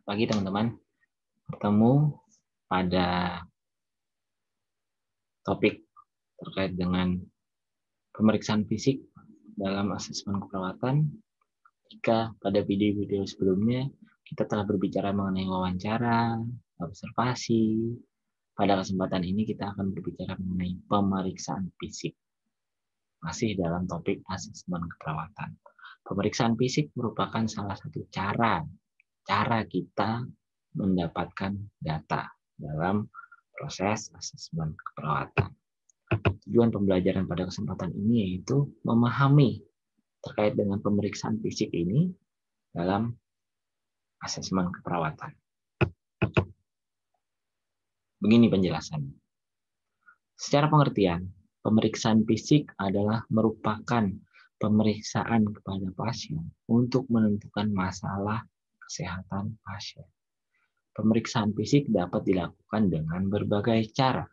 Pagi teman-teman, bertemu pada topik terkait dengan pemeriksaan fisik dalam asesmen keperawatan. Jika pada video-video sebelumnya kita telah berbicara mengenai wawancara, observasi, pada kesempatan ini kita akan berbicara mengenai pemeriksaan fisik. Masih dalam topik asesmen keperawatan. Pemeriksaan fisik merupakan salah satu cara kita mendapatkan data dalam proses asesmen keperawatan. Tujuan pembelajaran pada kesempatan ini yaitu memahami terkait dengan pemeriksaan fisik ini dalam asesmen keperawatan. Begini penjelasannya. Secara pengertian, pemeriksaan fisik adalah merupakan pemeriksaan kepada pasien untuk menentukan masalah kesehatan pasien. Pemeriksaan fisik dapat dilakukan dengan berbagai cara.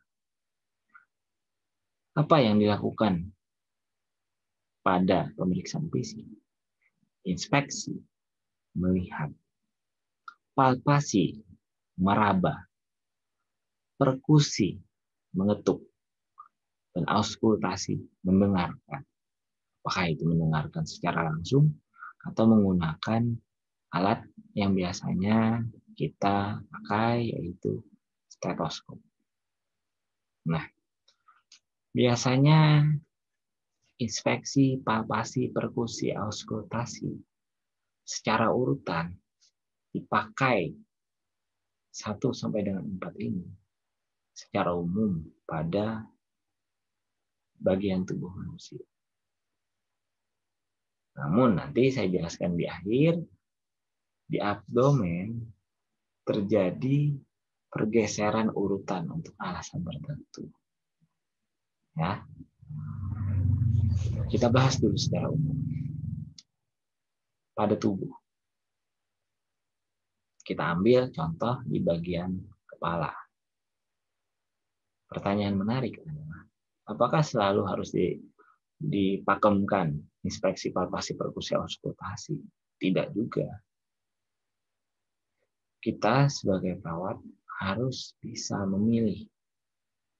Apa yang dilakukan pada pemeriksaan fisik? Inspeksi, melihat, palpasi, meraba, perkusi, mengetuk, dan auskultasi, mendengarkan. Apakah itu mendengarkan secara langsung atau menggunakan alat yang biasanya kita pakai, yaitu stetoskop. Nah, biasanya inspeksi, palpasi, perkusi, auskultasi secara urutan dipakai 1 sampai dengan 4 ini secara umum pada bagian tubuh manusia. Namun nanti saya jelaskan di akhir, di abdomen terjadi pergeseran urutan untuk alasan tertentu. Ya. Kita bahas dulu secara umum. Pada tubuh. Kita ambil contoh di bagian kepala. Pertanyaan menarik adalah, apakah selalu harus dipakemkan inspeksi, palpasi, perkusi, auskultasi? Tidak juga. Kita sebagai perawat harus bisa memilih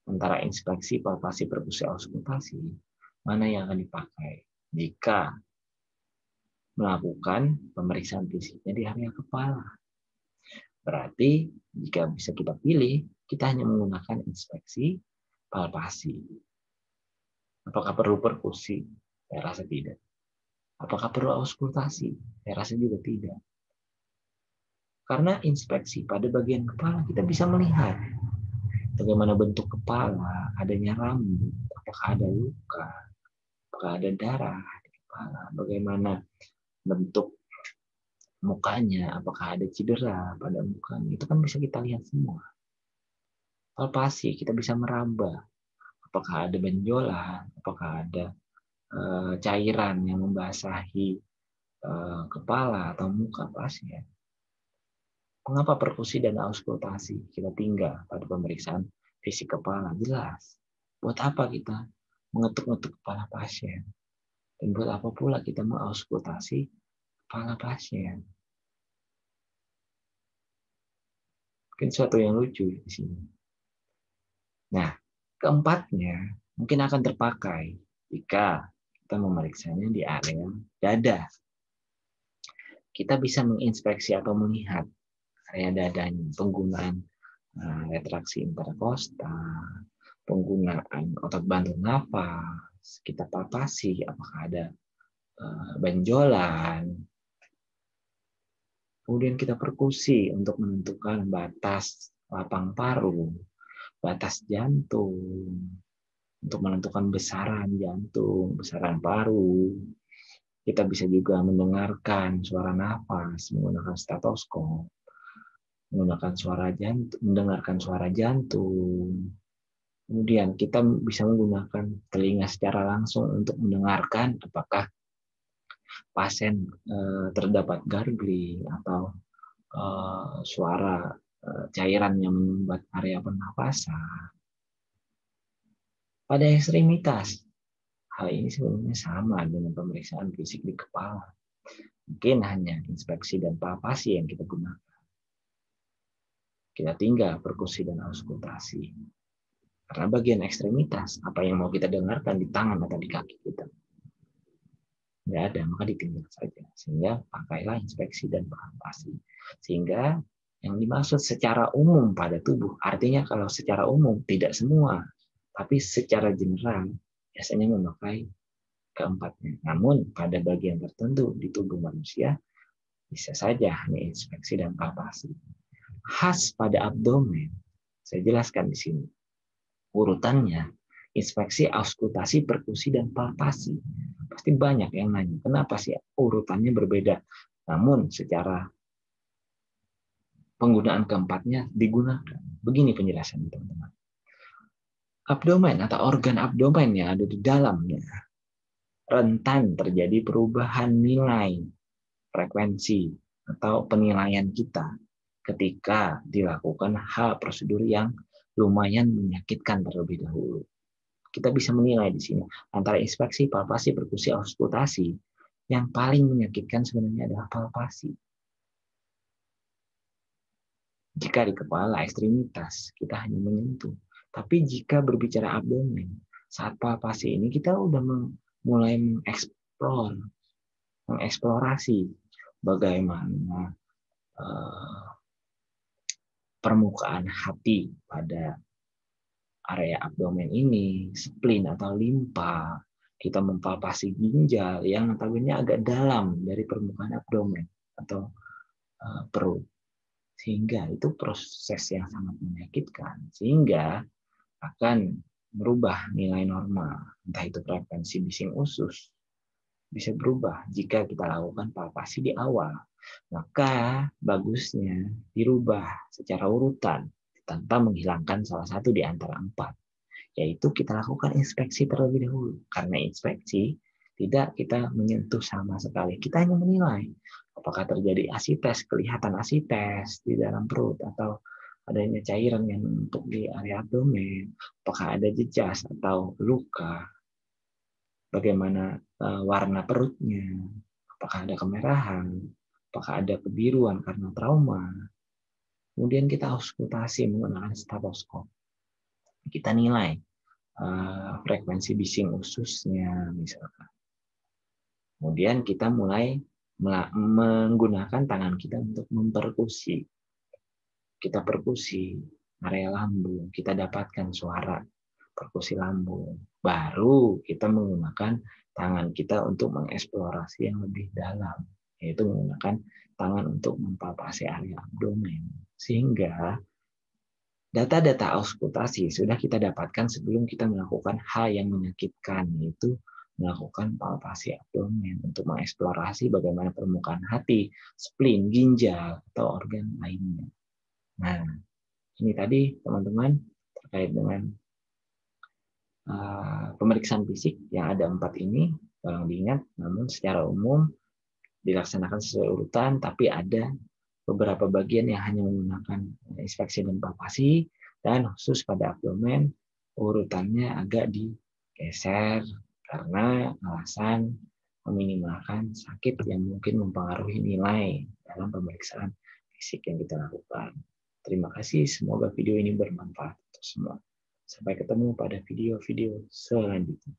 antara inspeksi, palpasi, perkusi, auskultasi, mana yang akan dipakai jika melakukan pemeriksaan fisiknya di area kepala. Berarti jika bisa kita pilih, kita hanya menggunakan inspeksi, palpasi. Apakah perlu perkusi? Saya rasa tidak. Apakah perlu auskultasi? Saya rasa juga tidak. Karena inspeksi pada bagian kepala kita bisa melihat bagaimana bentuk kepala, adanya rambut, apakah ada luka, apakah ada darah di kepala, bagaimana bentuk mukanya, apakah ada cedera pada mukanya, itu kan bisa kita lihat semua. Palpasi, kita bisa meraba, apakah ada benjolan, apakah ada cairan yang membasahi kepala atau muka pasien. Mengapa perkusi dan auskultasi kita tinggal pada pemeriksaan fisik kepala? Jelas. Buat apa kita mengetuk-ngetuk kepala pasien? Dan buat apa pula kita mengauskultasi kepala pasien? Mungkin suatu yang lucu di sini. Nah, keempatnya mungkin akan terpakai jika kita memeriksanya di area dada. Kita bisa menginspeksi atau melihat area dadanya, penggunaan retraksi interkostal, penggunaan otot bantu nafas, kita palpasi apakah ada benjolan, kemudian kita perkusi untuk menentukan batas lapang paru, batas jantung, untuk menentukan besaran jantung, besaran paru. Kita bisa juga mendengarkan suara nafas menggunakan stetoskop, menggunakan suara jantung, mendengarkan suara jantung. Kemudian kita bisa menggunakan telinga secara langsung untuk mendengarkan apakah pasien terdapat gargling atau suara cairan yang menyumbat area pernapasan. Pada ekstremitas, hal ini sebenarnya sama dengan pemeriksaan fisik di kepala. Mungkin hanya inspeksi dan palpasi yang kita gunakan. Kita tinggal perkusi dan auskultasi. Karena bagian ekstremitas, apa yang mau kita dengarkan di tangan atau di kaki kita, nggak ada, maka ditinggal saja. Sehingga pakailah inspeksi dan palpasi. Sehingga yang dimaksud secara umum pada tubuh, artinya kalau secara umum tidak semua, tapi secara general biasanya memakai keempatnya. Namun pada bagian tertentu di tubuh manusia bisa saja hanya inspeksi dan palpasi. Khas pada abdomen, saya jelaskan di sini. Urutannya, inspeksi, auskultasi, perkusi, dan palpasi. Pasti banyak yang nanya, kenapa sih urutannya berbeda? Namun secara penggunaan keempatnya digunakan. Begini penjelasannya, teman-teman. Abdomen atau organ abdomen yang ada di dalamnya rentan terjadi perubahan nilai frekuensi atau penilaian kita ketika dilakukan hal prosedur yang lumayan menyakitkan terlebih dahulu. Kita bisa menilai di sini antara inspeksi, palpasi, perkusi, auskultasi. Yang paling menyakitkan sebenarnya adalah palpasi. Jika di kepala, ekstremitas, kita hanya menyentuh. Tapi jika berbicara abdomen, saat palpasi ini kita udah mulai mengeksplorasi bagaimana permukaan hati pada area abdomen ini, spleen atau limpa. Kita mempalpasi ginjal yang notabene agak dalam dari permukaan abdomen atau perut. Sehingga itu proses yang sangat menyakitkan. Sehingga akan merubah nilai normal. Entah itu frekuensi bising usus. Bisa berubah jika kita lakukan palpasi di awal. Maka bagusnya dirubah secara urutan tanpa menghilangkan salah satu di antara empat. Yaitu kita lakukan inspeksi terlebih dahulu. Karena inspeksi tidak kita menyentuh sama sekali. Kita hanya menilai apakah terjadi asites, kelihatan asites di dalam perut atau adanya cairan yang menumpuk di area abdomen, apakah ada jejas atau luka, bagaimana warna perutnya, apakah ada kemerahan, apakah ada kebiruan karena trauma. Kemudian kita auskultasi menggunakan stetoskop. Kita nilai frekuensi bising ususnya misalkan. Kemudian kita mulai menggunakan tangan kita untuk memperkusi. Kita perkusi area lambung, kita dapatkan suara perkusi lambung. Baru kita menggunakan tangan kita untuk mengeksplorasi yang lebih dalam, yaitu menggunakan tangan untuk mempalpasi area abdomen. Sehingga data-data auskultasi sudah kita dapatkan sebelum kita melakukan hal yang menyakitkan, yaitu melakukan palpasi abdomen untuk mengeksplorasi bagaimana permukaan hati, spleen, ginjal, atau organ lainnya. Nah, ini tadi teman-teman terkait dengan pemeriksaan fisik yang ada 4 ini, tolong diingat, namun secara umum dilaksanakan sesuai urutan, tapi ada beberapa bagian yang hanya menggunakan inspeksi dan palpasi, dan khusus pada abdomen urutannya agak digeser karena alasan meminimalkan sakit yang mungkin mempengaruhi nilai dalam pemeriksaan fisik yang kita lakukan. Terima kasih, semoga video ini bermanfaat untuk semua. Sampai ketemu pada video-video selanjutnya.